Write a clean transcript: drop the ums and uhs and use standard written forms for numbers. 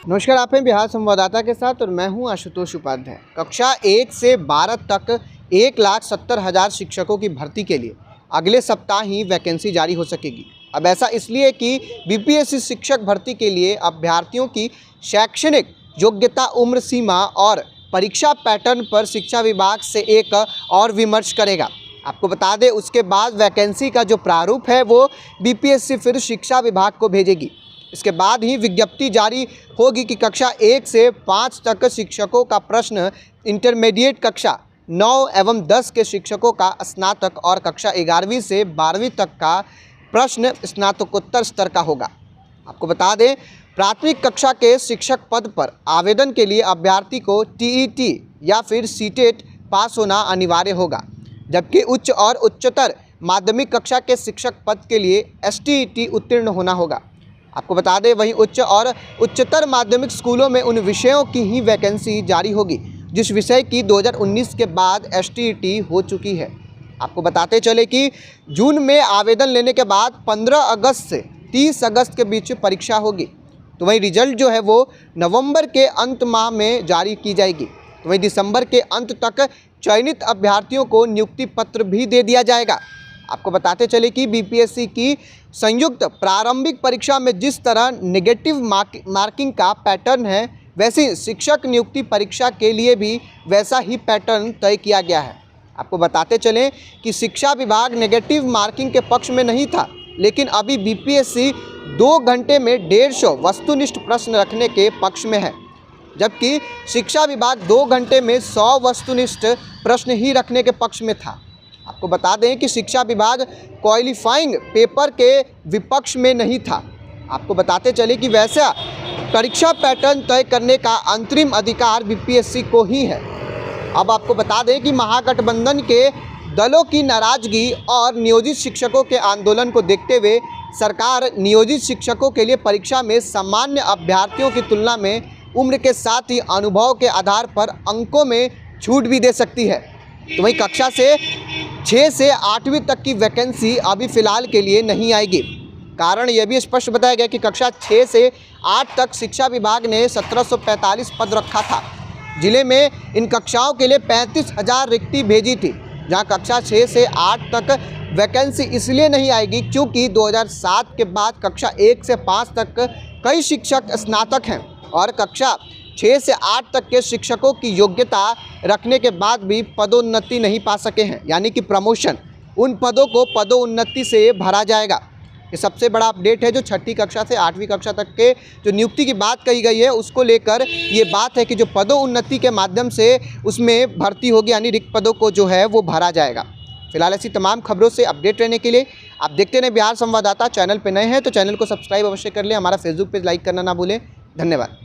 नमस्कार, आप हैं बिहार संवाददाता के साथ और मैं हूं आशुतोष उपाध्याय। कक्षा 1 से 12 तक 1,70,000 शिक्षकों की भर्ती के लिए अगले सप्ताह ही वैकेंसी जारी हो सकेगी। अब ऐसा इसलिए कि बीपीएससी शिक्षक भर्ती के लिए अभ्यर्थियों की शैक्षणिक योग्यता, उम्र सीमा और परीक्षा पैटर्न पर शिक्षा विभाग से एक और विमर्श करेगा। आपको बता दें, उसके बाद वैकेंसी का जो प्रारूप है वो बीपीएससी फिर शिक्षा विभाग को भेजेगी। इसके बाद ही विज्ञप्ति जारी होगी कि कक्षा 1 से 5 तक शिक्षकों का प्रश्न, इंटरमीडिएट कक्षा 9 एवं 10 के शिक्षकों का स्नातक और कक्षा 11वीं से 12वीं तक का प्रश्न स्नातकोत्तर स्तर का होगा। आपको बता दें, प्राथमिक कक्षा के शिक्षक पद पर आवेदन के लिए अभ्यर्थी को टीईटी या फिर सीटेट पास होना अनिवार्य होगा, जबकि उच्च और उच्चतर माध्यमिक कक्षा के शिक्षक पद के लिए एसटीईटी उत्तीर्ण होना होगा। आपको बता दें, वहीं उच्च और उच्चतर माध्यमिक स्कूलों में उन विषयों की ही वैकेंसी जारी होगी जिस विषय की 2019 के बाद एसटीईटी हो चुकी है। आपको बताते चले कि जून में आवेदन लेने के बाद 15 अगस्त से 30 अगस्त के बीच परीक्षा होगी। तो वहीं रिजल्ट जो है वो नवंबर के अंत माह में जारी की जाएगी। तो वहीं दिसंबर के अंत तक चयनित अभ्यर्थियों को नियुक्ति पत्र भी दे दिया जाएगा। आपको बताते चले कि बीपीएससी की संयुक्त प्रारंभिक परीक्षा में जिस तरह नेगेटिव मार्किंग का पैटर्न है, वैसे शिक्षक नियुक्ति परीक्षा के लिए भी वैसा ही पैटर्न तय किया गया है। आपको बताते चलें कि शिक्षा विभाग नेगेटिव मार्किंग के पक्ष में नहीं था, लेकिन अभी बीपीएससी 2 घंटे में 150 वस्तुनिष्ठ प्रश्न रखने के पक्ष में है, जबकि शिक्षा विभाग 2 घंटे में 100 वस्तुनिष्ठ प्रश्न ही रखने के पक्ष में था। आपको बता दें कि शिक्षा विभाग क्वालिफाइंग पेपर के विपक्ष में नहीं था। आपको बताते चले कि वैसा परीक्षा पैटर्न तय करने का अंतरिम अधिकार बीपीएससी को ही है। अब आपको बता दें कि महागठबंधन के दलों की नाराजगी और नियोजित शिक्षकों के आंदोलन को देखते हुए सरकार नियोजित शिक्षकों के लिए परीक्षा में सामान्य अभ्यर्थियों की तुलना में उम्र के साथ ही अनुभव के आधार पर अंकों में छूट भी दे सकती है। तो वहीं कक्षा से 6 से 8वीं तक की वैकेंसी अभी फ़िलहाल के लिए नहीं आएगी। कारण यह भी स्पष्ट बताया गया कि कक्षा 6 से 8 तक शिक्षा विभाग ने 1745 पद रखा था। जिले में इन कक्षाओं के लिए 35,000 रिक्ति भेजी थी, जहां कक्षा 6 से 8 तक वैकेंसी इसलिए नहीं आएगी क्योंकि 2007 के बाद कक्षा 1 से 5 तक कई शिक्षक स्नातक हैं और कक्षा 6 से 8 तक के शिक्षकों की योग्यता रखने के बाद भी पदोन्नति नहीं पा सके हैं, यानी कि प्रमोशन। उन पदों को पदोन्नति से भरा जाएगा। ये सबसे बड़ा अपडेट है जो 6ठी कक्षा से 8वीं कक्षा तक के जो नियुक्ति की बात कही गई है, उसको लेकर ये बात है कि जो पदोन्नति के माध्यम से उसमें भर्ती होगी, यानी रिक्त पदों को जो है वो भरा जाएगा। फिलहाल ऐसी तमाम खबरों से अपडेट रहने के लिए आप देखते रहें बिहार संवाददाता। चैनल पर नए हैं तो चैनल को सब्सक्राइब अवश्य कर लें। हमारा फेसबुक पेज लाइक करना ना भूलें। धन्यवाद।